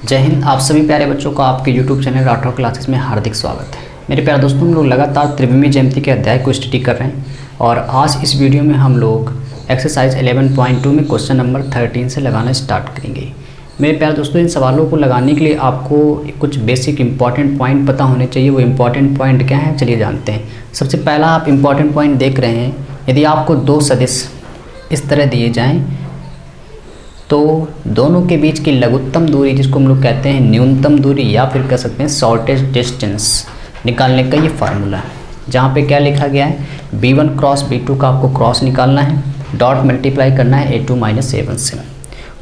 जय हिंद। आप सभी प्यारे बच्चों का आपके YouTube चैनल राठौर क्लासेस में हार्दिक स्वागत है। मेरे प्यारे दोस्तों, हम लोग लगातार त्रिविमी ज्यामिति के अध्याय को स्टडी कर रहे हैं और आज इस वीडियो में हम लोग एक्सरसाइज 11.2 में क्वेश्चन नंबर 13 से लगाना स्टार्ट करेंगे। मेरे प्यारे दोस्तों, इन सवालों को लगाने के लिए आपको कुछ बेसिक इंपॉर्टेंट पॉइंट पता होने चाहिए। वो इंपॉर्टेंट पॉइंट क्या है, चलिए जानते हैं। सबसे पहला आप इंपॉर्टेंट पॉइंट देख रहे हैं, यदि आपको दो सदिश इस तरह दिए जाएँ तो दोनों के बीच की लघुत्तम दूरी, जिसको हम लोग कहते हैं न्यूनतम दूरी या फिर कह सकते हैं शॉर्टेस्ट डिस्टेंस, निकालने का ये फार्मूला है। जहाँ पे क्या लिखा गया है, b1 क्रॉस b2 का आपको क्रॉस निकालना है, डॉट मल्टीप्लाई करना है a2 माइनस a1 से,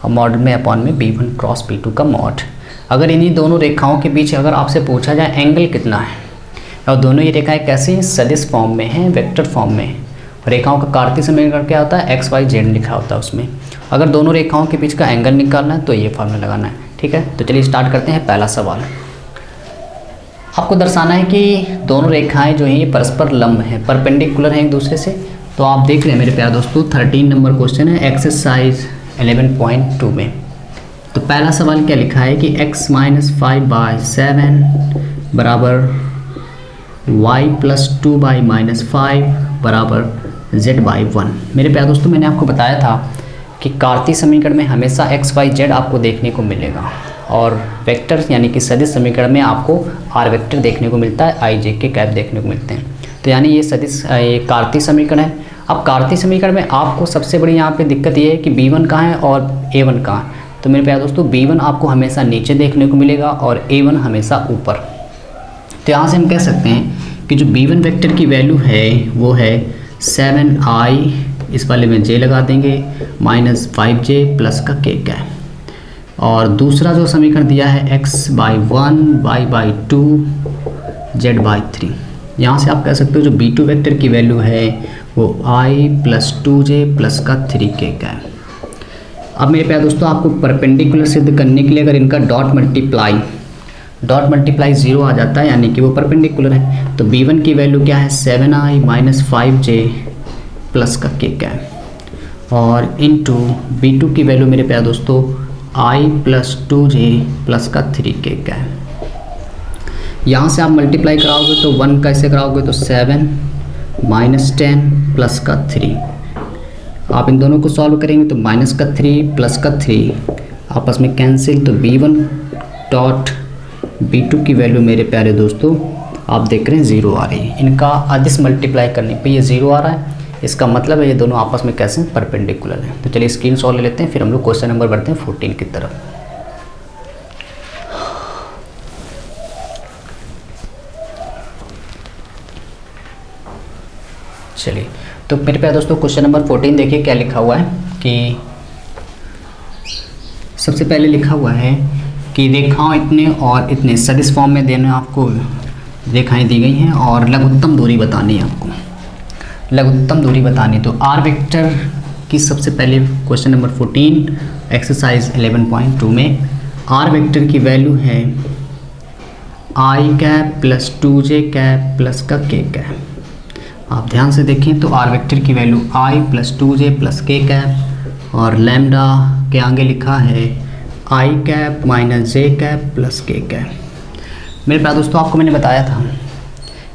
और मॉड में अपॉन में b1 क्रॉस b2 का मॉड। अगर इन्हीं दोनों रेखाओं के बीच अगर आपसे पूछा जाए एंगल कितना है, और दोनों ये रेखाएँ कैसे सदिश फॉर्म में हैं, वेक्टर फॉर्म में, रेखाओं का कार्तीय समीकरण क्या होता है, XYZ लिखा होता है उसमें। अगर दोनों रेखाओं के बीच का एंगल निकालना है तो ये फार्मूला लगाना है। ठीक है, तो चलिए स्टार्ट करते हैं। पहला सवाल, आपको दर्शाना है कि दोनों रेखाएं जो हैं ये परस्पर लंब हैं, परपेंडिकुलर हैं एक दूसरे से। तो आप देख रहे हैं मेरे प्यारे दोस्तों, 13 नंबर क्वेश्चन है एक्सरसाइज 11.2 में। तो पहला सवाल क्या लिखा है कि x माइनस 5/7 बराबर y प्लस 2/-5 बराबर z/1। मेरे प्यारे दोस्तों, मैंने आपको बताया था कि कार्तीय समीकरण में हमेशा XYZ आपको देखने को मिलेगा और वेक्टर यानी कि सदिश समीकरण में आपको r वेक्टर देखने को मिलता है, IJ देखने को मिलते हैं। तो यानी ये सदिश ये कार्तीय समीकरण है। अब कार्तीय समीकरण में आपको सबसे बड़ी यहाँ पे दिक्कत ये है कि B1 कहाँ है और A1 कहाँ है। तो मेरे प्यारे दोस्तों, B1 आपको हमेशा नीचे देखने को मिलेगा और A1 हमेशा ऊपर। तो यहाँ से हम कह सकते हैं कि जो B1 वेक्टर की वैल्यू है वो है 7i, इस वाले में j लगा देंगे, -5j प्लस का k का है। और दूसरा जो समीकरण दिया है x/1 y/2 z/3। यहाँ से आप कह सकते हो जो B2 वेक्टर की वैल्यू है वो i प्लस 2j प्लस का 3k का है। अब मेरे प्यारे दोस्तों, आपको परपेंडिकुलर सिद्ध करने के लिए अगर इनका डॉट मल्टीप्लाई 0 आ जाता है, यानी कि वो परपेंडिकुलर है। तो B1 की वैल्यू क्या है, 7i - 5j प्लस का k का है, और इनटू B2 की वैल्यू मेरे प्यारे दोस्तों i प्लस 2j प्लस का 3k का है। यहाँ से आप मल्टीप्लाई कराओगे तो 1 कैसे कराओगे, तो 7 - 10 प्लस का 3। आप इन दोनों को सॉल्व करेंगे तो माइनस का 3 प्लस का 3 आपस में कैंसिल। तो B1 डॉट B2 की वैल्यू मेरे प्यारे दोस्तों आप देख रहे हैं 0 आ रही है। इनका अदिश मल्टीप्लाई करने पे ये 0 आ रहा है, इसका मतलब है ये दोनों आपस में कैसे परपेंडिकुलर हैं। तो चलिए स्क्रीन शॉट ले लेते हैं, फिर हम लोग क्वेश्चन नंबर बढ़ते हैं 14 की तरफ। चलिए, तो मेरे प्यारे दोस्तों क्वेश्चन नंबर 14 देखिए क्या लिखा हुआ है कि सबसे पहले लिखा हुआ है कि रेखाओं इतने और इतने सदिश फॉर्म में देने आपको रेखाएं दी गई हैं और लघुत्तम दूरी बतानी है आपको, लघुत्तम दूरी बतानी। तो r वेक्टर की सबसे पहले क्वेश्चन नंबर 14 एक्सरसाइज 11.2 में r वेक्टर की वैल्यू है i cap plus 2j cap plus का k कैप। आप ध्यान से देखें तो r वेक्टर की value i plus 2j plus k cap, और लैम्डा के आगे लिखा है i cap minus j cap plus k cap. मेरे प्यारे दोस्तों, आपको मैंने बताया था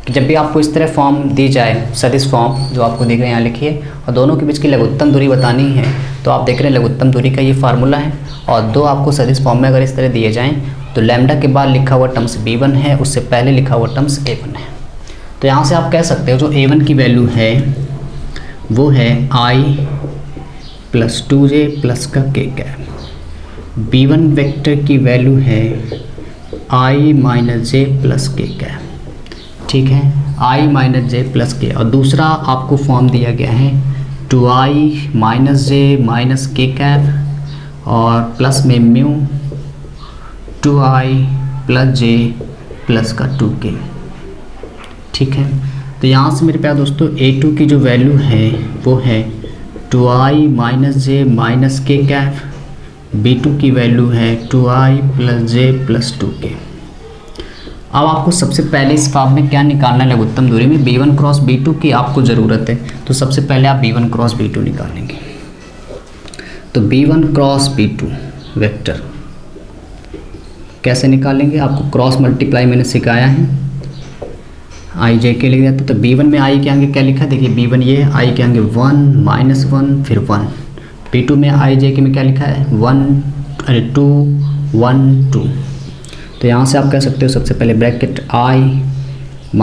कि जब भी आपको इस तरह फॉर्म दी जाए, सदिश फॉर्म जो आपको देख रहे हैं यहाँ लिखिए, और दोनों के बीच की लघुत्तम दूरी बतानी है, तो आप देख रहे हैं लघुत्तम दूरी का ये फार्मूला है। और दो आपको सदिश फॉर्म में अगर इस तरह दिए जाएं तो लैम्डा के बाद लिखा हुआ टर्म्स B1 है, उससे पहले लिखा हुआ टर्म्स A1 है। तो यहाँ से आप कह सकते हो जो A1 की वैल्यू है वो है i प्लस 2j प्लस का k कैप। B1 वेक्टर की वैल्यू है i minus j plus k cap. ठीक है, i minus j plus k। और दूसरा आपको फॉर्म दिया गया है 2i minus j minus k cap और प्लस में mu 2i plus j plus का 2k। ठीक है, तो यहाँ से मेरे प्यारे दोस्तों A2 की जो वैल्यू है वो है 2i minus j minus k cap, B2 की वैल्यू है 2i plus j plus 2k। अब आपको सबसे पहले इस फॉर्म में क्या निकालना है, लघुत्तम दूरी में B1 क्रॉस B2 की आपको ज़रूरत है। तो सबसे पहले आप B1 क्रॉस B2 निकालेंगे। तो B1 क्रॉस B2 वेक्टर कैसे निकालेंगे, आपको क्रॉस मल्टीप्लाई मैंने सिखाया है। आई जे के लिख देते तो B1 में आई के आगे क्या लिखा है, देखिए B1 ये है, आई के आगे 1 -1 फिर 1। B2 में आई जे के में क्या लिखा है 2 1 2। तो यहाँ से आप कह सकते हो सबसे पहले ब्रैकेट I -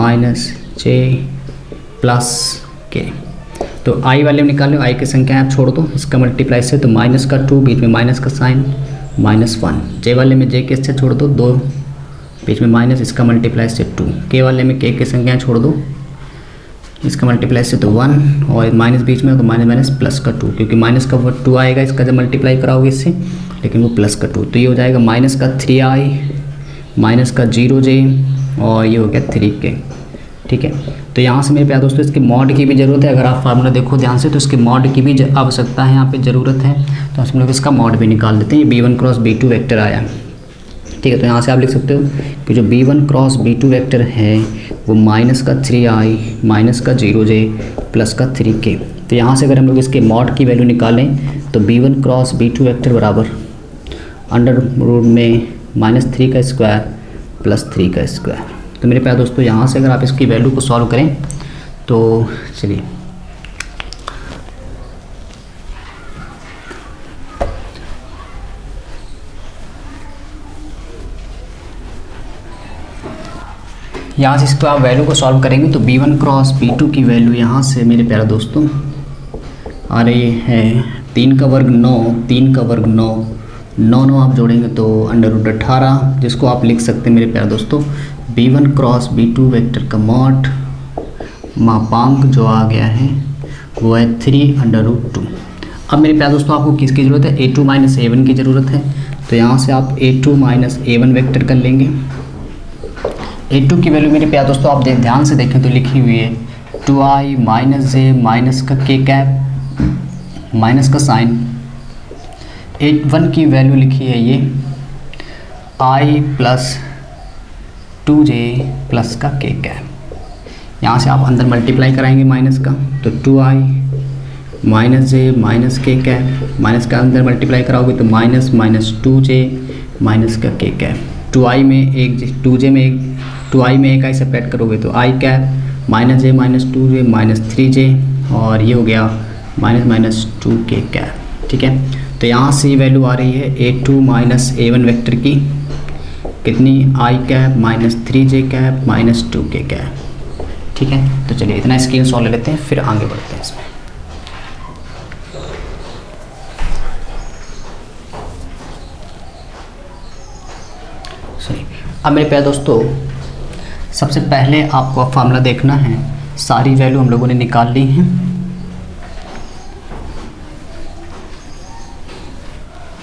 J प्लस के। तो I वाले में निकालो, I की संख्या आप छोड़ दो इसका मल्टीप्लाई से, तो -2 बीच में माइनस का साइन -1। J वाले में J के से छोड़ दो 2 बीच में माइनस, इसका मल्टीप्लाई से 2। K वाले में K की संख्या छोड़ दो, इसका मल्टीप्लाई से तो 1 और माइनस बीच में तो माइनस प्लस का 2, क्योंकि माइनस का 2 आएगा इसका जब मल्टीप्लाई कराओगे इससे, लेकिन वो प्लस का 2। तो ये हो जाएगा माइनस का 3i माइनस का 0j और ये हो गया 3k। ठीक है, तो यहाँ से मेरे प्यारे दोस्तों इसके मॉड की भी ज़रूरत है। अगर आप फार्मूला देखो ध्यान से तो इसके मॉड की भी आवश्यकता है, यहाँ पे ज़रूरत है। तो हम लोग इसका मॉड भी निकाल देते हैं। ये B1 क्रॉस B2 वेक्टर आया, ठीक है। तो यहाँ से आप लिख सकते हो कि जो B1 क्रॉस B2 वेक्टर है वो माइनस का 3i माइनस का 0j प्लस का 3k। तो यहाँ से अगर हम लोग इसके मॉड की वैल्यू निकालें तो B1 क्रॉस B2 वेक्टर बराबर अंडर रूट में -3 का स्क्वायर प्लस 3 का स्क्वायर। तो मेरे प्यारे दोस्तों यहाँ से अगर आप इसकी वैल्यू को सॉल्व करें तो चलिए यहाँ से इसको आप वैल्यू को सॉल्व करेंगे तो B1 क्रॉस B2 की वैल्यू यहाँ से मेरे प्यारे दोस्तों आ रही है 3 का वर्ग 9, 3 का वर्ग 9, 9 आप जोड़ेंगे तो अंडर रूट 18, जिसको आप लिख सकते हैं मेरे प्यारे दोस्तों B1 क्रॉस B2 वेक्टर का मॉड मापांक जो आ गया है वो है 3 अंडर रूट 2। अब मेरे प्यारे दोस्तों आपको किसकी ज़रूरत है, A2 - A1 की ज़रूरत है। तो यहाँ से आप A2 - A1 वेक्टर कर लेंगे। A2 की वैल्यू मेरे प्यारे दोस्तों आप ध्यान से देखें तो लिखी हुई है 2i - j माइनस का k कैप माइनस का साइन। A1 की वैल्यू लिखी है ये i प्लस 2j प्लस का k कैप। यहाँ से आप अंदर मल्टीप्लाई कराएंगे माइनस का, तो 2i - j minus k cap, minus का अंदर मल्टीप्लाई कराओगे तो माइनस 2j माइनस का k कैप। 2i में एक 2j में एक 2i में एक i सेपरेट करोगे तो i cap -j - 2j -3j और ये हो गया -2k कैप। ठीक है, तो यहाँ से ये वैल्यू आ रही है A2 - A1 वेक्टर की कितनी i cap -3j cap -2k cap. ठीक है, तो चलिए इतना स्क्रीन सॉल्व ले लेते हैं फिर आगे बढ़ते हैं इसमें। अब मेरे प्यारे दोस्तों सबसे पहले आपको फार्मूला देखना है, सारी वैल्यू हम लोगों ने निकाल ली हैं।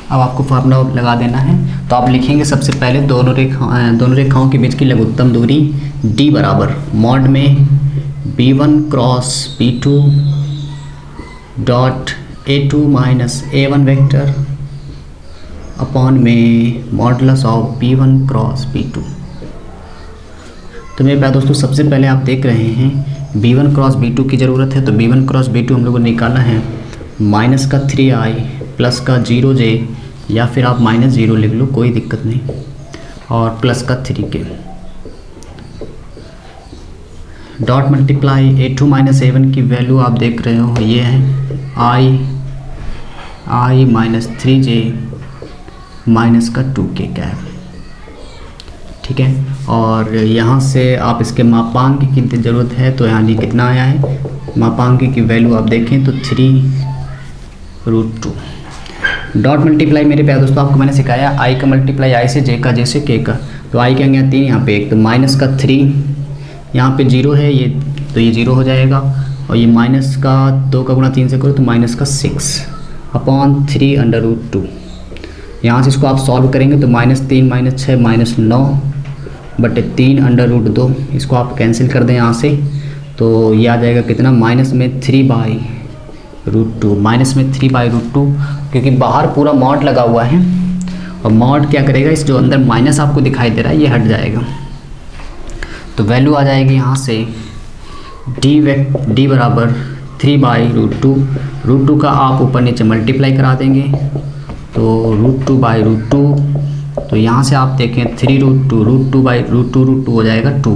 अब आपको फार्मूला लगा देना है, तो आप लिखेंगे सबसे पहले दोनों रेखाओं के बीच की लघुत्तम दूरी d बराबर मॉड में B1 cross B2 dot A2 - A1 vector upon में modulus of B1 cross B2। तो मेरे प्यारे दोस्तों सबसे पहले आप देख रहे हैं B1 क्रॉस B2 की ज़रूरत है। तो B1 क्रॉस B2 हम लोगों ने निकाला है माइनस का 3i प्लस का 0j या फिर आप -0 लिख लो, कोई दिक्कत नहीं, और प्लस का 3k dot multiply A2 - A1 की वैल्यू आप देख रहे हो ये है i - 3j माइनस का 2k कैप। ठीक है, और यहाँ से आप इसके मापांक की ज़रूरत है, तो यहाँ ये कितना आया है, मापांक की वैल्यू आप देखें तो 3√2 डॉट मल्टीप्लाई। मेरे प्यारे दोस्तों आपको मैंने सिखाया i का मल्टीप्लाई i से j का, j से k का। तो i क्या गया 3, यहाँ पे 1, तो माइनस का 3, यहाँ पे 0 है ये, तो ये 0 हो जाएगा, और ये माइनस का 2 का गुणा 3 से करो तो माइनस का 6 अपॉन 3 अंडर रूट 2। यहाँ से इसको आप सॉल्व करेंगे तो -3 - 6 -9 बटे 3 अंडर रूट 2, इसको आप कैंसिल कर दें यहाँ से, तो ये आ जाएगा कितना माइनस में 3/√2, माइनस में 3/√2, क्योंकि बाहर पूरा मॉड लगा हुआ है और मॉड क्या करेगा, इस जो अंदर माइनस आपको दिखाई दे रहा है ये हट जाएगा। तो वैल्यू आ जाएगी यहाँ से d बराबर 3/√2, √2 का आप ऊपर नीचे मल्टीप्लाई करा देंगे तो √2/√2, तो तो यहाँ से आप देखें 3√2 हो जाएगा 2।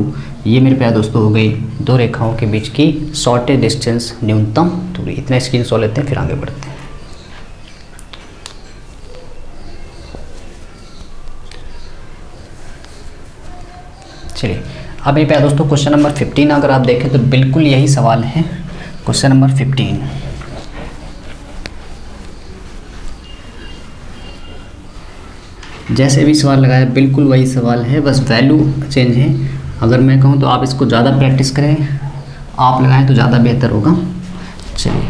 ये मेरे प्यारे दोस्तों हो गई दो रेखाओं के बीच की शॉर्टेज डिस्टेंस, न्यूनतम दूरी। इतना स्क्रीनशॉट लेते हैं, फिर आगे बढ़ते हैं। चलिए अब मेरे प्यारे दोस्तों क्वेश्चन नंबर 15 अगर आप देखें तो बिल्कुल यही सवाल है। क्वेश्चन नंबर 15, जैसे भी सवाल लगाया बिल्कुल वही सवाल है, बस वैल्यू चेंज है। अगर मैं कहूँ तो आप इसको ज़्यादा प्रैक्टिस करें, आप लगाएं तो ज़्यादा बेहतर होगा। चलिए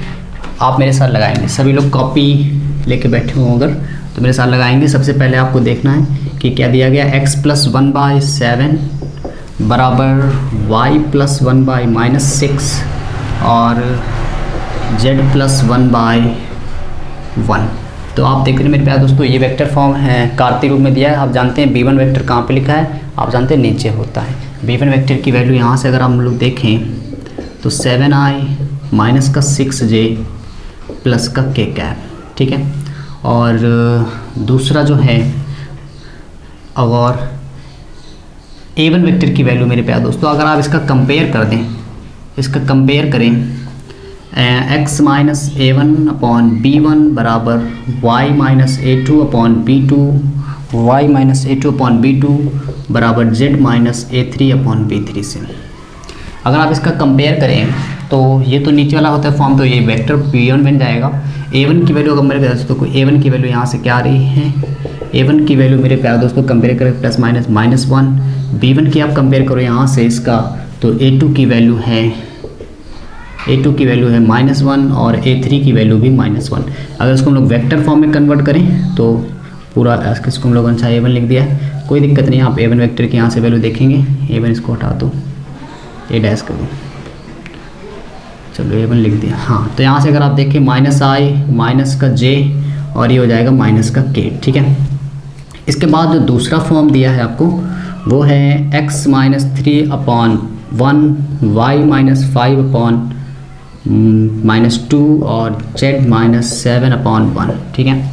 आप मेरे साथ लगाएंगे, सभी लोग कॉपी लेके बैठे हो अगर तो मेरे साथ लगाएंगे। सबसे पहले आपको देखना है कि क्या दिया गया, x+1/7 बराबर y+1/-6 और z+1/1। तो आप देख रहे हैं मेरे प्यारे दोस्तों ये वेक्टर फॉर्म है, कार्तीय रूप में दिया है। आप जानते हैं b1 वेक्टर कहाँ पे लिखा है, आप जानते हैं नीचे होता है। b1 वेक्टर की वैल्यू यहाँ से अगर हम लोग देखें तो 7i माइनस का 6j प्लस का k कैप, ठीक है। और दूसरा जो है, और a1 वेक्टर की वैल्यू मेरे प्यारे दोस्तों अगर आप इसका कंपेयर कर दें, इसका कंपेयर करें x माइनस a1/b1 बराबर y minus a2/b2, y minus a2/b2 बराबर z माइनस a3/b3 से। अगर आप इसका कंपेयर करें तो ये तो नीचे वाला होता है फॉर्म, तो ये वेक्टर b1 बन जाएगा। a1 की वैल्यू अगर मेरे प्यारे दोस्तों को a1 की वैल्यू यहाँ से क्या आ रही है, a1 की वैल्यू मेरे प्यारे दोस्तों कंपेयर करें +-(-1), b1 की आप कंपेयर करो यहाँ से इसका तो a2 की वैल्यू है -1 और a3 की वैल्यू भी -1। अगर इसको हम लोग वेक्टर फॉर्म में कन्वर्ट करें तो पूरा इसको हम लोग अच्छा a1 लिख दिया है, कोई दिक्कत नहीं। आप a1 वेक्टर की यहाँ से वैल्यू देखेंगे, a1 इसको हटा दो, a डैश कर दो, चलो a1 लिख दिया। हाँ तो यहाँ से अगर आप देखें -i माइनस का j और ये हो जाएगा माइनस का k, ठीक है। इसके बाद जो दूसरा फॉर्म दिया है आपको वो है x-3/1 y-5/-2 और z-7/1, ठीक है।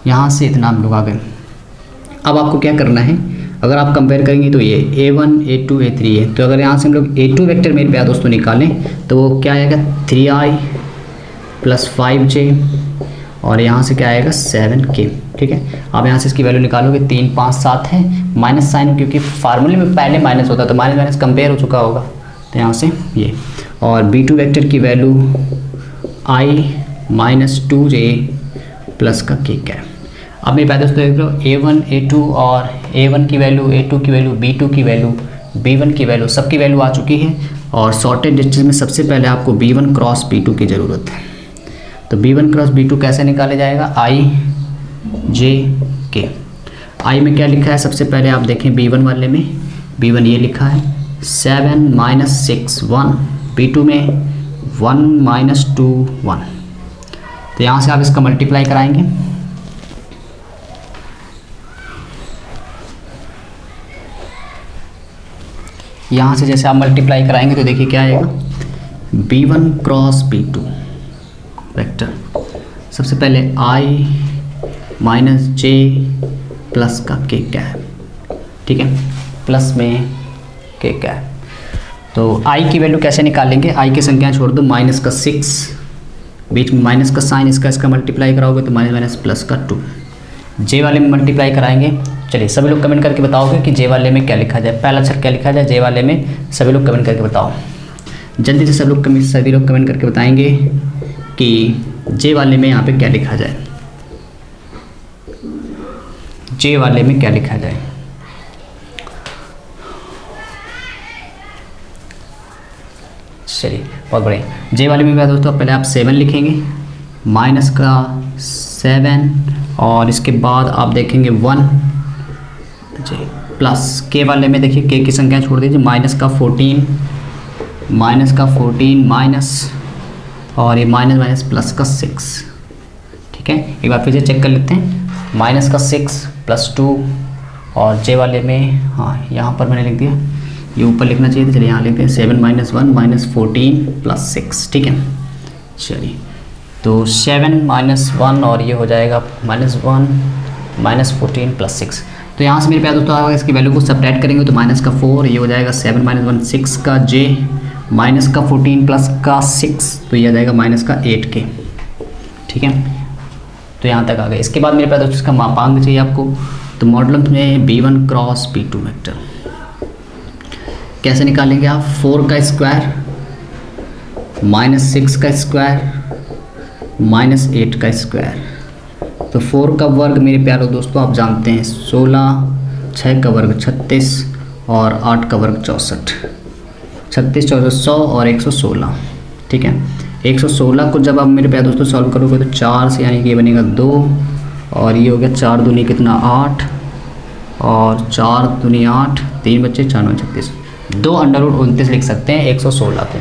यहाँ से इतना हम लोग आ गए। अब आपको क्या करना है, अगर आप कंपेयर करेंगे तो ये a1 a2 a3 है, तो अगर यहाँ से हम लोग a2 वेक्टर मेरे प्यारे दोस्तों निकालें तो वो क्या आएगा 3i + 5j और यहाँ से क्या आएगा 7k, ठीक है। आप यहाँ से इसकी वैल्यू निकालोगे 3 5 7 है, माइनस साइन क्योंकि फार्मूले में पहले माइनस होता तो माइनस कंपेयर हो चुका होगा, तो यहाँ से ये। और b2 वेक्टर की value i minus 2j plus का k कैप। अब मेरे प्यारे दोस्तों देख लो a1 a2 और a1 की वैल्यू, a2 की वैल्यू, b2 की वैल्यू, b1 की वैल्यू, सबकी वैल्यू आ चुकी है। और शॉर्टेज डिस्टेंस में सबसे पहले आपको b1 क्रॉस b2 की ज़रूरत है। तो b1 क्रॉस b2 कैसे निकाला जाएगा, i j k। i में क्या लिखा है, सबसे पहले आप देखें b1 वाले में, b1 ये लिखा है 7 - 6 1, b2 में 1 - 2 1। तो यहाँ से आप इसका मल्टीप्लाई कराएंगे, यहाँ से जैसे आप मल्टीप्लाई कराएंगे तो देखिए क्या आएगा, b1 क्रॉस b2 वेक्टर, सबसे पहले i माइनस j प्लस का k कैप, ठीक है, प्लस में k कैप। तो i की वैल्यू कैसे निकालेंगे, i की संख्या छोड़ दो, माइनस का 6, बीच में माइनस का साइन, इसका मल्टीप्लाई कराओगे तो माइनस प्लस का 2, j वाले में मल्टीप्लाई कराएंगे। चलिए सभी लोग कमेंट करके बताओगे कि j वाले में क्या लिखा जाए, पहला अक्षर क्या लिखा जाए j वाले में, सभी लोग कमेंट करके बताओ जल्दी से। सभी लोग कमेंट करके बताएंगे कि j वाले में यहाँ पे क्या लिखा जाए, j वाले में क्या लिखा जाए। चलिए बहुत बढ़िया, j वाले में क्या दोस्तों, पहले आप 7 लिखेंगे, माइनस का 7 और इसके बाद आप देखेंगे 1 प्लस k वाले में देखिए k की संख्या छोड़ दीजिए, माइनस का 14 माइनस और ये माइनस प्लस का 6, ठीक है। एक बार फिर से चेक कर लेते हैं, माइनस का 6 प्लस 2 और j वाले में, हाँ यहाँ पर मैंने लिख दिया, ये ऊपर लिखना चाहिए था, चलिए यहाँ लिखते हैं 7 - 1 - 14 प्लस 6, ठीक है। चलिए तो 7 - 1 और ये हो जाएगा -1 - 14 प्लस 6। तो यहाँ से मेरे प्यारे दोस्तों अगर इसकी वैल्यू को सब्ट्रैक्ट करेंगे तो माइनस का 4, ये हो जाएगा 7 माइनस 1 6 का j, माइनस का 14 प्लस का 6, तो ये आ जाएगा माइनस का 8k। ठीक है, तो यहाँ तक आ गए। इसके बाद मेरे प्यारे दोस्तों इसका मापांक चाहिए आपको, तो मॉडुलस में b1 क्रॉस b2 वेक्टर कैसे निकालेंगे आप, 4 का स्क्वायर माइनस 6 का स्क्वायर माइनस 8 का स्क्वायर। तो 4 का वर्ग मेरे प्यारे दोस्तों आप जानते हैं 16, 6 का वर्ग 36 और 8 का वर्ग 64, 36 64 100 और 116। ठीक है, 116 को जब आप मेरे प्यारे दोस्तों सॉल्व करोगे तो 4 से यानी कि ये बनेगा 2 और ये हो गया 4 दूनी कितना 8 और 4 दूनी 8, 3 बच्चे 4 9 36, 2√29 लिख सकते हैं 116 को।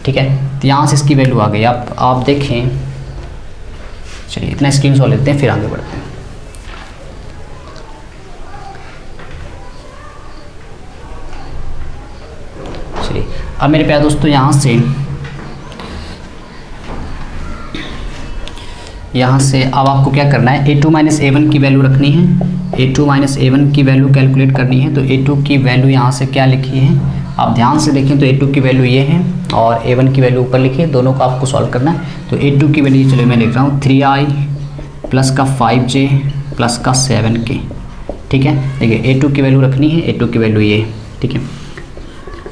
ठीक है, तो यहाँ से इसकी वैल्यू आ गई। आप देखें, चलिए इतना स्क्रीनशॉट लेते हैं फिर आगे बढ़ते हैं। चलिए अब मेरे प्यारे दोस्तों यहाँ से अब आपको क्या करना है, a2 माइनस a1 की वैल्यू रखनी है, a2 माइनस a1 की वैल्यू कैलकुलेट करनी है। तो a2 की वैल्यू यहाँ से क्या लिखी है, आप ध्यान से देखें तो a2 की वैल्यू ये है और a1 की वैल्यू ऊपर लिखी है, दोनों को आपको सॉल्व करना है। तो a2 की वैल्यू चलिए मैं लिख रहा हूँ 3i प्लस का 5j प्लस का 7k। ठीक है, देखिए a2 की वैल्यू रखनी है, a2 की वैल्यू ये। ठीक है,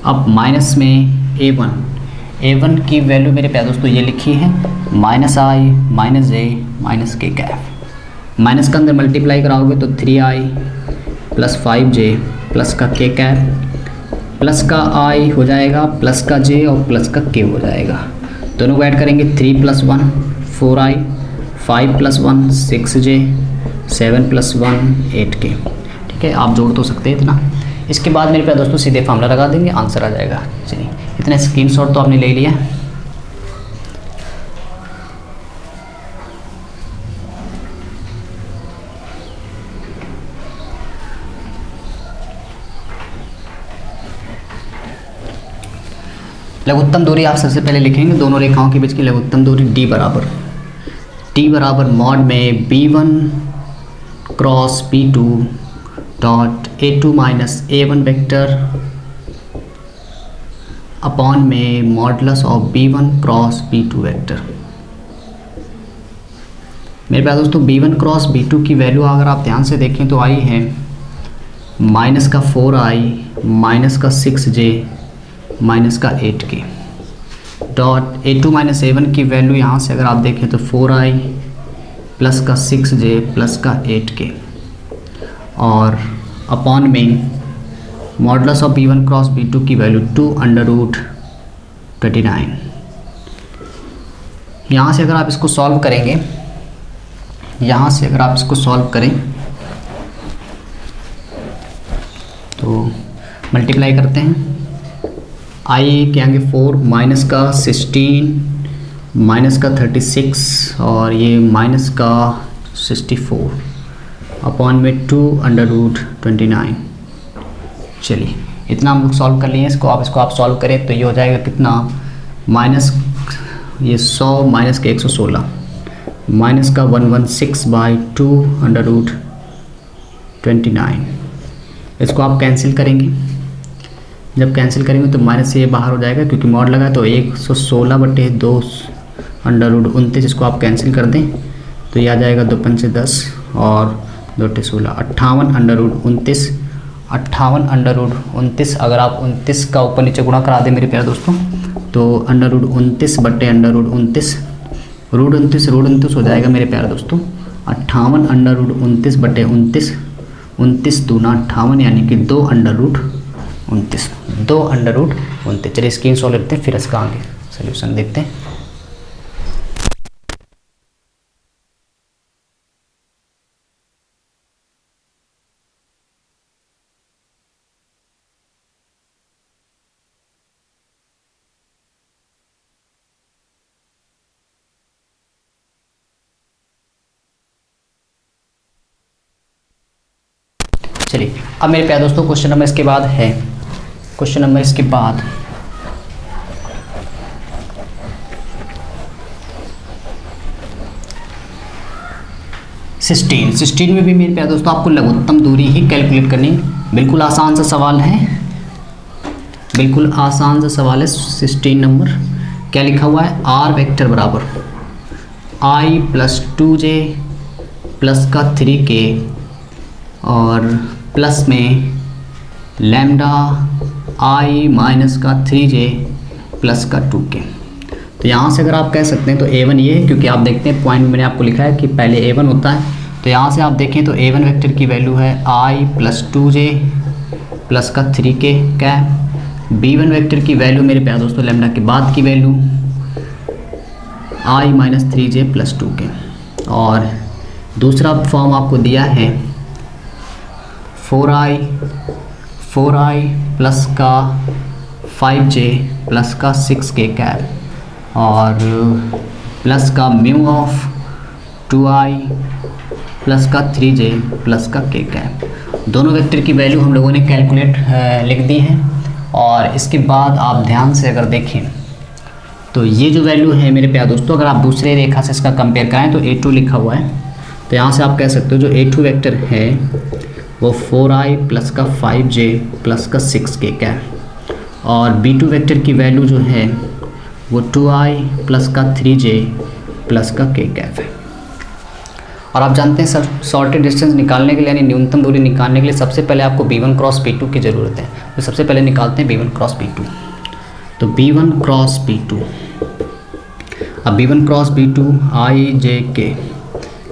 अब माइनस में a1 की वैल्यू मेरे प्यारे दोस्तों ये लिखी है -i minus j minus k cap. Minus का अंदर मल्टीप्लाई कराओगे तो 3i प्लस 5j प्लस का k कैप, प्लस का i हो जाएगा प्लस का j और प्लस का k हो जाएगा। दोनों को ऐड करेंगे 3 plus 1 4i, 5 plus 1 6j, 7 plus 1 8k। ठीक है, आप जोड़ तो सकते हैं इतना। इसके बाद मेरे प्यारे दोस्तों सीधे फार्मूला लगा देंगे, आंसर आ जाएगा। चलिए इतना स्क्रीनशॉट तो आपने ले लिया। लघुत्तम दूरी आप सबसे पहले लिखेंगे, दोनों रेखाओं के बीच की लघुत्तम दूरी d बराबर मॉड में b1 cross b2 dot a2 minus a1 vector upon में modulus of b1 cross b2 vector. मेरे प्यारे दोस्तों b1 क्रॉस b2 की वैल्यू अगर आप ध्यान से देखें तो आई है माइनस का 4i माइनस का 6j माइनस का 8k dot a2 minus a1 की वैल्यू यहाँ से अगर आप देखें तो 4i प्लस का 6j प्लस का 8k और अपॉन में modulus of b1 cross b2 की वैल्यू 2√29। यहाँ से अगर आप इसको सॉल्व करेंगे, यहाँ से अगर आप इसको सॉल्व करें तो मल्टीप्लाई करते हैं, i के आगे 4 माइनस का 16 माइनस का 36 और ये माइनस का 64 अपॉन में 2√29। चलिए इतना हम लोग सॉल्व कर लिए इसको। आप सॉल्व करें तो ये हो जाएगा कितना, माइनस ये 100 माइनस के 116 माइनस का 116/2√29। इसको आप कैंसिल करेंगे, जब कैंसिल करेंगे तो माइनस से ये बाहर हो जाएगा क्योंकि मॉड लगा, तो 116/2√29। इसको आप कैंसिल कर दें तो ये आ जाएगा 2 पंचे 10 और 2 16 58/29। 58/29 अगर आप 29 का ऊपर नीचे गुणा करा दें मेरे प्यारे दोस्तों तो √29/29 √29 हो जाएगा मेरे प्यारे दोस्तों 58/29/29। 29 दूना 58 यानी कि 2√29। 2√29। चलिए स्क्रीन शॉट लेते हैं, फिर इसका आगे सोल्यूशन देखते हैं। चलिए अब मेरे प्यारे दोस्तों क्वेश्चन नंबर इसके बाद है, क्वेश्चन नंबर इसके बाद 16 में भी मेरे प्यारे दोस्तों आपको लघुत्तम दूरी ही कैलकुलेट करनी है। बिल्कुल आसान सा सवाल है, बिल्कुल आसान सा सवाल है। 16 नंबर क्या लिखा हुआ है, आर वेक्टर बराबर i प्लस 2j प्लस का 3k और प्लस में लैम्डा i माइनस का 3j प्लस का 2k। तो यहाँ से अगर आप कह सकते हैं तो a1 ये है, क्योंकि आप देखते हैं पॉइंट में मैंने आपको लिखा है कि पहले a1 होता है। तो यहाँ से आप देखें तो a1 वेक्टर की वैल्यू है i प्लस 2j प्लस का 3k कैप। b1 वेक्टर की वैल्यू मेरे प्यारे दोस्तों लैम्डा के बाद की value i minus 3j plus 2k। और दूसरा फॉर्म आपको दिया है 4i प्लस का 5j प्लस का 6k कैप और प्लस का म्यू ऑफ 2i प्लस का 3j प्लस का k कैप। दोनों वेक्टर की वैल्यू हम लोगों ने कैलकुलेट लिख दी है। और इसके बाद आप ध्यान से अगर देखें तो ये जो वैल्यू है मेरे प्यारे दोस्तों, अगर आप दूसरे रेखा से इसका कंपेयर करें तो a2 लिखा हुआ है। तो यहाँ से आप कह सकते हो जो a2 वेक्टर है वो 4i प्लस का 5j प्लस का 6k का है और b2 वेक्टर की वैल्यू जो है वो 2i प्लस का 3j प्लस का k कैप है। और आप जानते हैं सर, शॉर्टेज डिस्टेंस निकालने के लिए यानी न्यूनतम दूरी निकालने के लिए सबसे पहले आपको b1 क्रॉस b2 की ज़रूरत है। तो सबसे पहले निकालते हैं b1 क्रॉस b2। तो b1 क्रॉस b2, अब b1 cross b2 i j k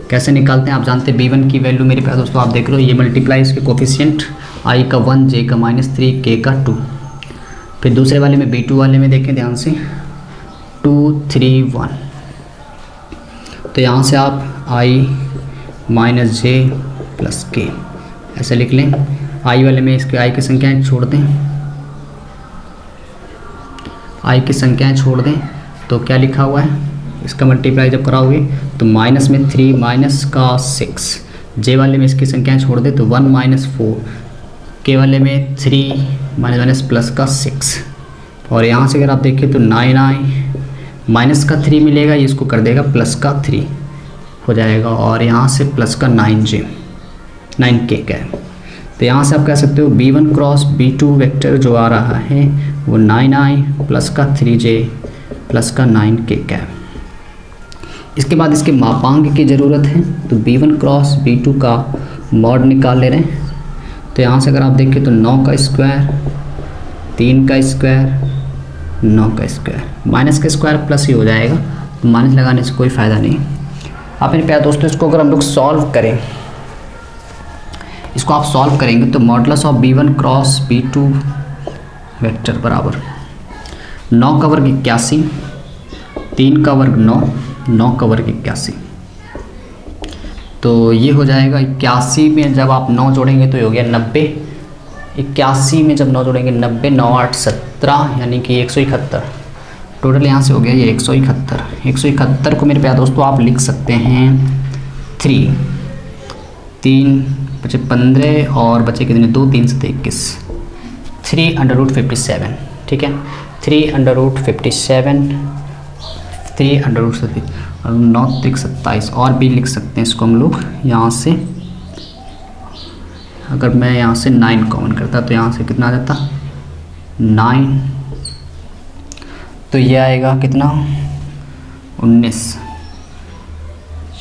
कैसे निकालते हैं आप जानते हैं। b1 की वैल्यू मेरे पास दोस्तों आप देख रहे हो, ये मल्टीप्लाई इसके कोफिशिएंट i का 1 j का -3 k का 2। फिर दूसरे वाले में b2 वाले में देखें ध्यान से 2 3 1। तो यहाँ से आप i minus j plus k ऐसे लिख लें। i वाले में इसके i की संख्याएं छोड़ दें, i की संख्याएं छोड़ दें तो क्या लिखा हुआ है, इसका मल्टीप्लाई जब कराओगे तो माइनस में 3 माइनस का 6, j वाले में इसकी संख्याएं छोड़ दें तो 1 माइनस 4, k वाले में 3 माइनस प्लस का 6। और यहाँ से अगर आप देखें तो 9i माइनस का 3 मिलेगा, ये इसको कर देगा प्लस का 3 हो जाएगा और यहाँ से प्लस का 9k का है। तो यहाँ से आप कह सकते हो b1 क्रॉस b2 वेक्टर जो आ रहा है वो 9i प्लस का 3j प्लस का 9k का है। इसके बाद इसके मापांक की ज़रूरत है, तो b1 क्रॉस b2 का मॉड निकाल ले रहे हैं। तो यहाँ से अगर आप देखें तो 9 का स्क्वायर, 3 का स्क्वायर, 9 का स्क्वायर, माइनस का स्क्वायर प्लस ही हो जाएगा, तो माइनस लगाने से कोई फ़ायदा नहीं। आप मेरे प्यारे दोस्तों इसको अगर हम लोग सॉल्व करें, इसको आप सॉल्व करेंगे तो modulus of b1 cross b2 vector बराबर 9 का वर्ग 81, 3 का वर्ग 9, 9 का वर्ग 81। तो ये हो जाएगा 81 में जब आप 9 जोड़ेंगे तो ये हो गया 90, 81 में जब 9 जोड़ेंगे 90, 9 8 17 यानी कि 171। टोटल यहाँ से हो गया ये 171। 171 को मेरे प्यारे दोस्तों आप लिख सकते हैं 3 बचे 15 और बचे कितने 2 3 से 21, 3/57। ठीक है, 3/57, 3/57 और 9 3 27 और भी लिख सकते हैं इसको हम लोग। यहाँ से अगर मैं यहाँ से 9 कॉमन करता तो यहाँ से कितना आ जाता 9, तो ये आएगा कितना 19।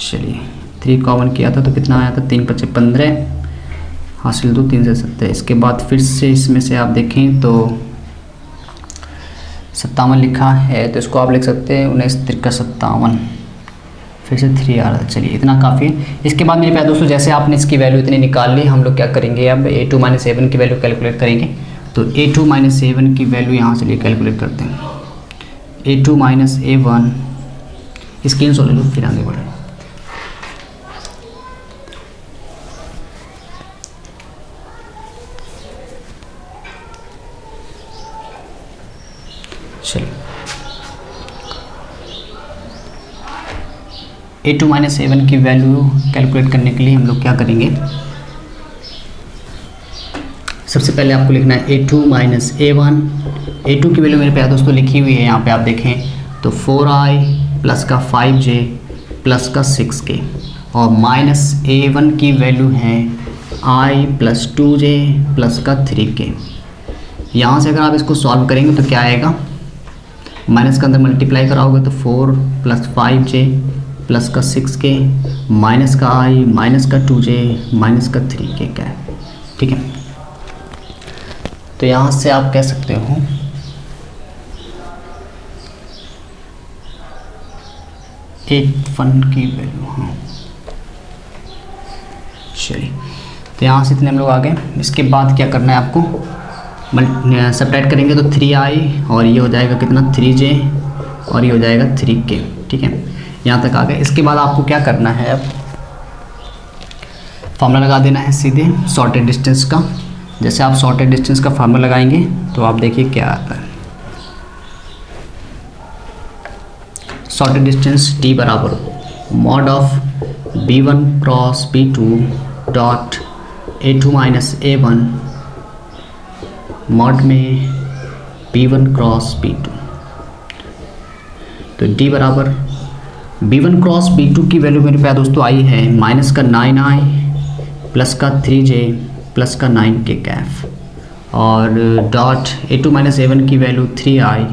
चलिए 3 कॉमन किया था तो कितना आया था 3 बचे 15 हासिल 2 3 से 70। इसके बाद फिर से इसमें से आप देखें तो 57 लिखा है, तो इसको आप लिख सकते हैं 19 3 का 57, फिर से 3 आ रहा है। चलिए इतना काफ़ी है। इसके बाद मेरे प्यारे दोस्तों जैसे आपने इसकी वैल्यू इतनी निकाल ली, हम लोग क्या करेंगे अब a2 माइनस a1 की वैल्यू कैलकुलेट करेंगे। तो a2 माइनस a1 की वैल्यू यहाँ से लिए कैलकुलेट करते हैं। a2 माइनस a1 स्क्रीनशॉट ले लो फिर आगे बढ़े। चलिए a2 माइनस a1 की वैल्यू कैलकुलेट करने के लिए हम लोग क्या करेंगे, सबसे पहले आपको लिखना है a2 माइनस a1। a2 की वैल्यू मेरे प्यारे दोस्तों लिखी हुई है यहाँ पे आप देखें तो 4i प्लस का 5j प्लस का 6k और माइनस A1 की वैल्यू है I प्लस 2J प्लस का 3K। यहाँ से अगर आप इसको सॉल्व करेंगे तो क्या आएगा, माइनस के अंदर मल्टीप्लाई कराओगे तो 4 प्लस 5J प्लस का 6K माइनस का I माइनस का 2J माइनस का 3K का है। ठीक है, तो यहाँ से आप कह सकते हो A1 की वैल्यू, हाँ चलिए, तो यहाँ से इतने हम लोग आ गए। इसके बाद क्या करना है आपको, सब्ट्रैक्ट करेंगे तो 3I और ये हो जाएगा कितना 3J और ये हो जाएगा 3K। ठीक है, यहाँ तक आ गए। इसके बाद आपको क्या करना है, अब फार्मूला लगा देना है सीधे शॉर्टेड डिस्टेंस का। जैसे आप शॉर्टेड डिस्टेंस का फार्मूला लगाएंगे तो आप देखिए क्या आता है। शॉर्टेड डिस्टेंस D बराबर mod of B1 cross B2 dot A2 minus A1 mod में B1 क्रॉस B2। तो D बराबर B1 क्रॉस B2 की वैल्यू मेरे प्यारे दोस्तों आई है माइनस का 9I प्लस का 3J प्लस का 9K कैफ और डॉट A2 माइनस A1 की वैल्यू 3I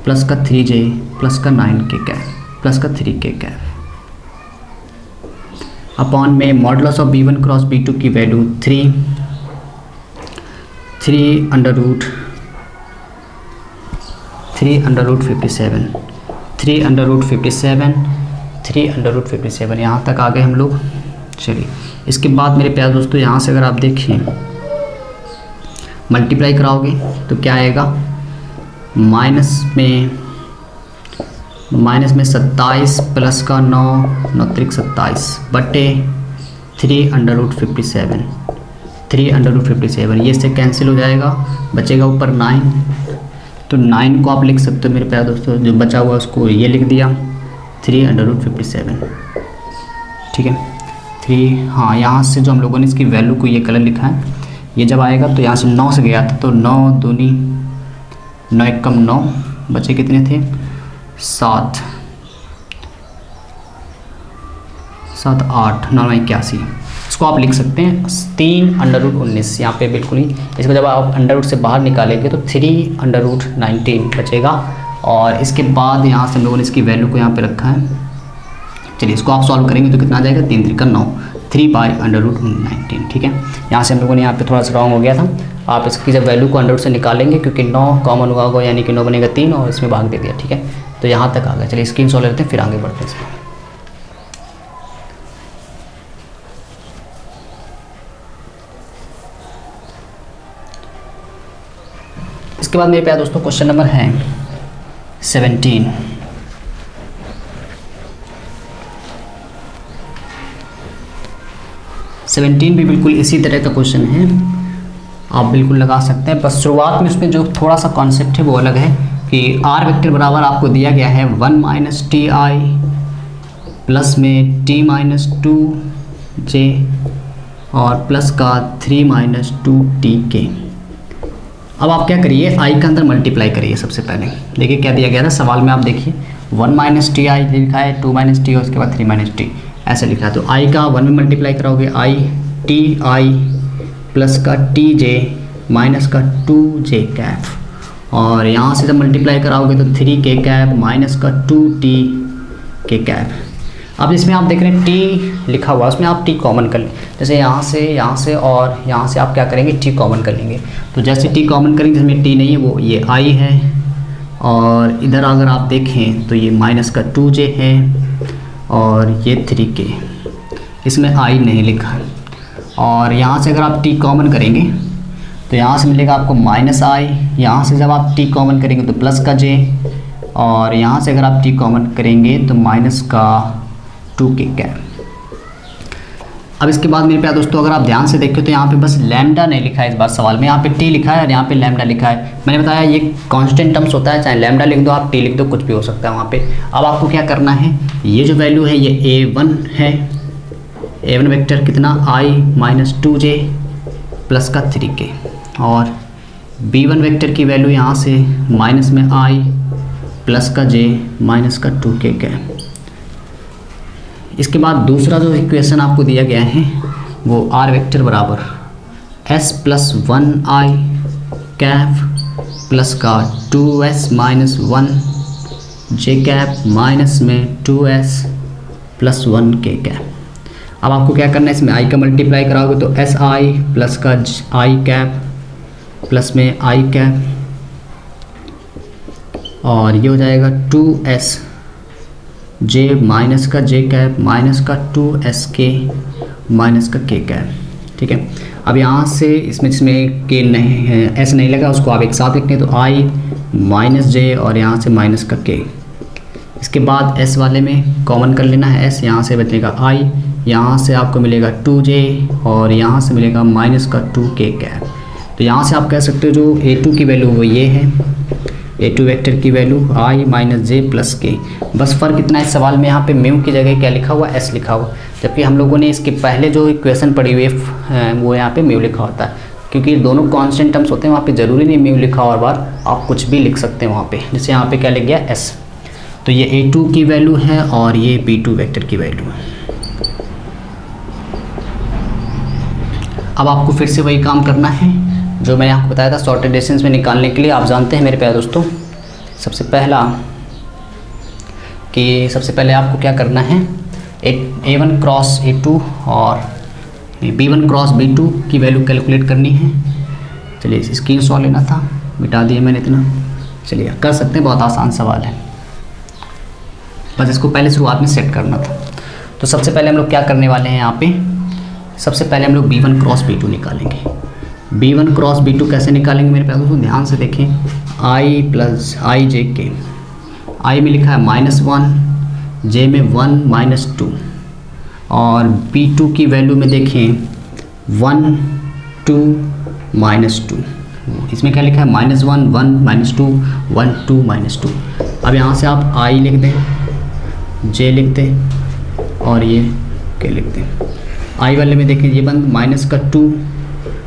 प्लस का 3J प्लस का 9K कैफ प्लस का 3K कैफ अपॉन में modulus of B1 cross B2 की वैल्यू 3 अंडर रूट 57 यहाँ तक आ गए हम लोग। चलिए, इसके बाद मेरे प्यारे दोस्तों यहाँ से अगर आप देखिए मल्टीप्लाई कराओगे तो क्या आएगा, माइनस में 27 प्लस का 9 त्रिक 27 बटे 3 अंडर रूट 57 ये से कैंसिल हो जाएगा, बचेगा ऊपर 9। तो 9 को आप लिख सकते हो मेरे प्यारे दोस्तों, जो बचा हुआ उसको ये लिख दिया 3 अंडर रूट 57। ठीक है, 3, हाँ यहाँ से जो हम लोगों ने इसकी वैल्यू को ये कलर लिखा है, ये जब आएगा तो यहाँ से 9 से गया था तो 9 दूनी 9 एकम 9 बचे कितने थे 7 8 9 81। इसको आप लिख सकते हैं 3 अंडर रूट 19 यहाँ पे बिल्कुल ही। इसको जब आप अंडर रूट से बाहर निकालेंगे तो 3 अंडर रूट 19 बचेगा और इसके बाद यहाँ से हम लोगों ने इसकी वैल्यू को यहाँ पे रखा है। चलिए, इसको आप सॉल्व करेंगे तो कितना आ जाएगा 3 त्रिका 9 3 बाई अंडर रूट 19। ठीक है, यहाँ से हम लोगों ने यहाँ पे थोड़ा सा रॉन्ग हो गया था। आप इसकी जब वैल्यू को अंडर रूट से निकालेंगे क्योंकि 9 कॉमन होगा यानी कि 9 बनेगा 3 और इसमें भाग दे दिया। ठीक है, तो यहाँ तक आ गया। चलिए स्क्रीन सॉल्व लेते हैं फिर आगे बढ़ते हैं इसमें। इसके बाद मेरे प्यारे दोस्तों क्वेश्चन नंबर है 17। भी बिल्कुल इसी तरह का क्वेश्चन है, आप बिल्कुल लगा सकते हैं। बस शुरुआत में उसमें जो थोड़ा सा कॉन्सेप्ट है वो अलग है कि r वेक्टर बराबर आपको दिया गया है 1 माइनस टी आई प्लस में t माइनस 2j और प्लस का 3 माइनस 2tk। अब आप क्या करिए, i का अंदर मल्टीप्लाई करिए। सबसे पहले देखिए क्या दिया गया था सवाल में, आप देखिए 1 माइनस टी आई लिखा है, 2 माइनस टी और उसके बाद 3 माइनस टी ऐसे लिखा है। तो i का 1 में मल्टीप्लाई कराओगे i टी आई प्लस का टी जे माइनस का 2j कैप और यहाँ से जब मल्टीप्लाई कराओगे तो 3k कैप माइनस का 2t k कैप। अब इसमें आप देख रहे हैं t लिखा हुआ, उसमें आप t कॉमन कर लें। जैसे यहाँ से और यहाँ से आप क्या करेंगे t कॉमन कर लेंगे। तो जैसे t कॉमन करेंगे जिसमें t नहीं है वो ये i है और इधर अगर आप देखें तो ये माइनस का 2j है और ये 3k, इसमें i नहीं लिखा है। और यहाँ से अगर आप t कॉमन करेंगे तो यहाँ से मिलेगा आपको माइनस i, यहाँ से जब आप t कॉमन करेंगे तो प्लस का j और यहाँ से अगर आप t कॉमन करेंगे तो माइनस का 2k कैप। अब इसके बाद मेरे प्यारे दोस्तों अगर आप ध्यान से देखें तो यहाँ पे बस लैम्डा नहीं लिखा है इस बार सवाल में, यहाँ पे t लिखा है और यहाँ पे लैम्डा लिखा है। मैंने बताया ये कांस्टेंट टर्म्स होता है, चाहे लैम्डा लिख दो आप t लिख दो कुछ भी हो सकता है वहाँ पे। अब आपको क्या करना है, ये जो वैल्यू है ये a1 है, a1 वेक्टर कितना i माइनस 2j प्लस का 3k और b1 वेक्टर की वैल्यू यहाँ से माइनस में i प्लस का j माइनस का 2k है। इसके बाद दूसरा जो इक्वेशन आपको दिया गया है वो आर वेक्टर बराबर S plus 1i cap plus का 2s माइनस 1 जे कैप माइनस में 2s प्लस 1 के कैप। अब आपको क्या करना है, इसमें i का मल्टीप्लाई कराओगे तो एस आई प्लस का i कैप प्लस में i कैप और ये हो जाएगा 2s जे माइनस का जे कैप माइनस का 2s के माइनस का के कैप। ठीक है, अब यहाँ से इसमें के नहीं है, एस नहीं लगा, उसको आप एक साथ लिखते हैं तो i माइनस जे और यहाँ से माइनस का के। इसके बाद s वाले में कॉमन कर लेना है, s यहाँ से बचेगा i, यहाँ से आपको मिलेगा 2j और यहाँ से मिलेगा माइनस का 2k कैप। तो यहाँ से आप कह सकते हो जो a2 की वैल्यू वो ये है, a2 वेक्टर की value i minus J plus के। बस फ़र्क इतना है, इस सवाल में यहाँ पे म्यू की जगह क्या लिखा हुआ, s लिखा हुआ, जबकि हम लोगों ने इसके पहले जो इक्वेशन पढ़ी हुई है वो यहाँ पे म्यू लिखा होता है। क्योंकि दोनों कांस्टेंट टर्म्स होते हैं, वहाँ पे ज़रूरी नहीं म्यू लिखा और बार आप कुछ भी लिख सकते हैं वहाँ पे। जैसे यहाँ पे क्या लिख गया s, तो ये a2 की वैल्यू है और ये b2 वेक्टर की वैल्यू है। अब आपको फिर से वही काम करना है जो मैंने आपको बताया था सॉर्टेड डिस्टेंस में निकालने के लिए। आप जानते हैं मेरे प्यारे दोस्तों, सबसे पहले आपको क्या करना है, a1 क्रॉस a2 और b1 क्रॉस b2 की वैल्यू कैलकुलेट करनी है। चलिए स्क्रीनशॉट लेना था, मिटा दिया मैंने इतना। चलिए कर सकते हैं, बहुत आसान सवाल है, बस इसको पहले शुरुआत में सेट करना था। तो सबसे पहले हम लोग क्या करने वाले हैं यहाँ पे, सबसे पहले हम लोग b1 क्रॉस b2 निकालेंगे। b1 क्रॉस b2 कैसे निकालेंगे मेरे प्यारे दोस्तों, ध्यान से देखें, i प्लस आई जे के, i में लिखा है -1, j में 1 माइनस 2 और b2 की वैल्यू में देखें 1 2 माइनस 2। इसमें क्या लिखा है -1 1 माइनस 2 1 2 माइनस 2। अब यहाँ से आप i लिख दें, j लिख दें और ये k लिख दें। i वाले में देखिए ये बंद माइनस का 2,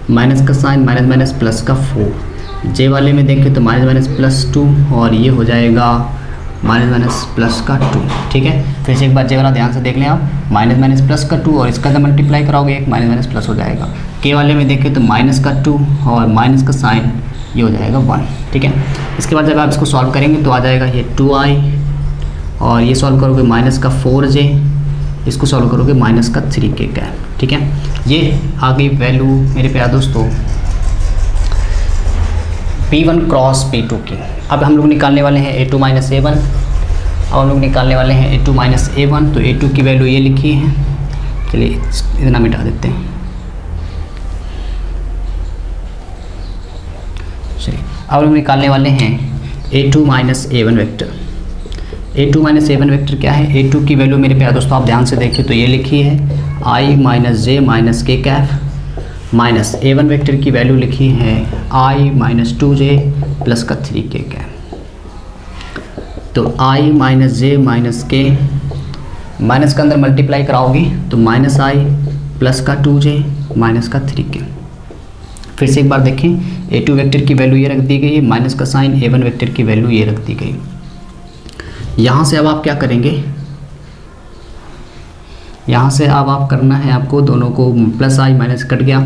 माइनस का साइन माइनस माइनस प्लस का 4। जे वाले में देखें तो माइनस माइनस प्लस 2 और ये हो जाएगा माइनस माइनस प्लस का 2। ठीक है, फिर से एक बार जे वाला ध्यान से देख लें आप, माइनस माइनस प्लस का 2 और इसका जब मल्टीप्लाई कराओगे एक माइनस माइनस प्लस हो जाएगा। के वाले में देखें तो माइनस का 2 और माइनस का साइन ये हो जाएगा 1। ठीक है, इसके बाद जब आप इसको सॉल्व करेंगे तो आ जाएगा ये 2i और ये सॉल्व करोगे माइनस का 4j, इसको सॉल्व करोगे माइनस का 3k का। ठीक है, ये आ गई वैल्यू मेरे प्यारे दोस्तों b1 क्रॉस b2 की। अब हम लोग निकालने वाले हैं a2 माइनस a1। अब हम लोग निकालने वाले हैं a2 माइनस a1, तो a2 की वैल्यू ये लिखी है। चलिए इतना मिटा देते हैं। चलिए अब हम निकालने वाले हैं a2 minus a1 vector. a2 minus a1 vector क्या है, a2 की वैल्यू मेरे प्यारे दोस्तों आप ध्यान से देखिए तो ये लिखी है i माइनस जे माइनस के कैप माइनस a1 वेक्टर की वैल्यू लिखी है i माइनस 2j प्लस का 3k कैप। तो i माइनस जे माइनस के, माइनस के अंदर मल्टीप्लाई कराओगे तो माइनस i प्लस का 2j माइनस का 3k। फिर से एक बार देखें, a2 वेक्टर की वैल्यू ये रख दी गई है, माइनस का साइन, a1 वेक्टर की वैल्यू ये रख दी गई। यहाँ से अब आप क्या करेंगे, यहाँ से अब आप करना है आपको दोनों को, प्लस i माइनस कट गया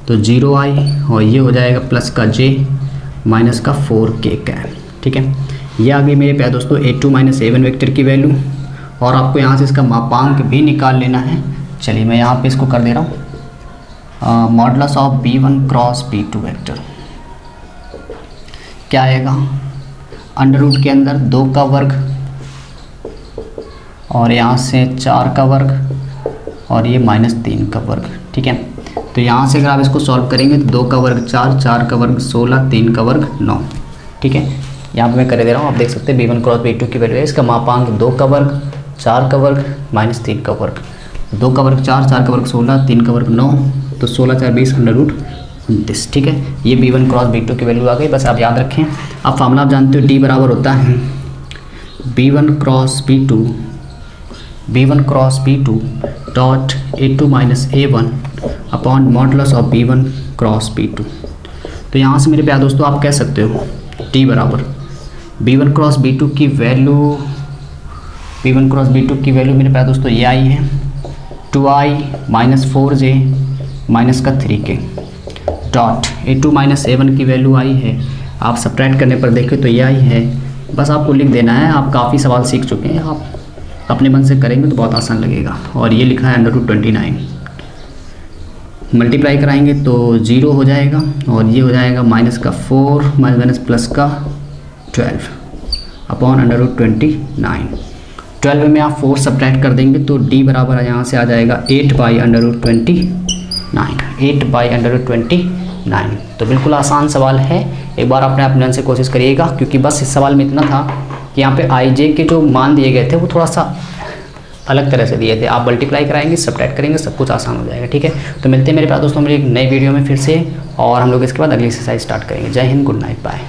तो 0i और ये हो जाएगा प्लस का j माइनस का 4k कैप। ठीक है, ये आ गई मेरे प्यारे दोस्तों a2 माइनस a1 वेक्टर की वैल्यू और आपको यहाँ से इसका मापांक भी निकाल लेना है। चलिए मैं यहाँ पे इसको कर दे रहा हूँ, modulus of b1 cross b2 vector क्या आएगा, अंडर रूट के अंदर 2 का वर्ग और यहाँ से 4 का वर्ग और ये -3 का वर्ग। ठीक है, तो यहाँ से अगर आप इसको सॉल्व करेंगे तो 2 का वर्ग 4, 4 का वर्ग 16, 3 का वर्ग 9। ठीक है, यहाँ पे मैं कर दे रहा हूँ, आप देख सकते हैं b1 क्रॉस b2 की वैल्यू है, इसका मापांक 2 का वर्ग 4 का वर्ग -3 का वर्ग। 2 का वर्ग 4, 4 का वर्ग 16, 3 का वर्ग 9, तो 16 4 20 अंडर रूट 29। ठीक है, ये b1 क्रॉस b2 की वैल्यू आ गई। बस आप याद रखें, आप फार्मूला आप जानते हो, d बराबर होता है b1 cross b2 dot a2 minus a1 upon modulus of b1 cross b2। तो यहाँ से मेरे प्यारे दोस्तों आप कह सकते हो d बराबर b1 क्रॉस b2 की वैल्यू B1 क्रॉस B2 की वैल्यू मेरे पास दोस्तों ये आई है 2i माइनस 4j माइनस का 3k dot A2 minus A1 की वैल्यू आई है, आप सब्ट्रैक्ट करने पर देखें तो ये आई है। बस आपको लिख देना है, आप काफ़ी सवाल सीख चुके हैं, आप अपने मन से करेंगे तो बहुत आसान लगेगा। और ये लिखा है √29, मल्टीप्लाई कराएंगे तो 0 हो जाएगा और ये हो जाएगा माइनस का 4 माइनस प्लस का 12 अपॉन √29। 12 में आप 4 सब्ट्रैक्ट कर देंगे तो d बराबर यहाँ से आ जाएगा 8/√29, 8/√29। तो बिल्कुल आसान सवाल है, एक बार अपने आप मन से कोशिश करिएगा, क्योंकि बस इस सवाल में इतना था कि यहाँ पे i/j के जो मान दिए गए थे वो थोड़ा सा अलग तरह से दिए थे। आप मल्टीप्लाई कराएंगे, सब्ट्रैक्ट करेंगे, सब कुछ आसान हो जाएगा। ठीक है, तो मिलते हैं मेरे पास दोस्तों मेरे एक नए वीडियो में फिर से, और हम लोग इसके बाद अगली एक्सरसाइज स्टार्ट करेंगे। जय हिंद, गुड नाइट, बाय।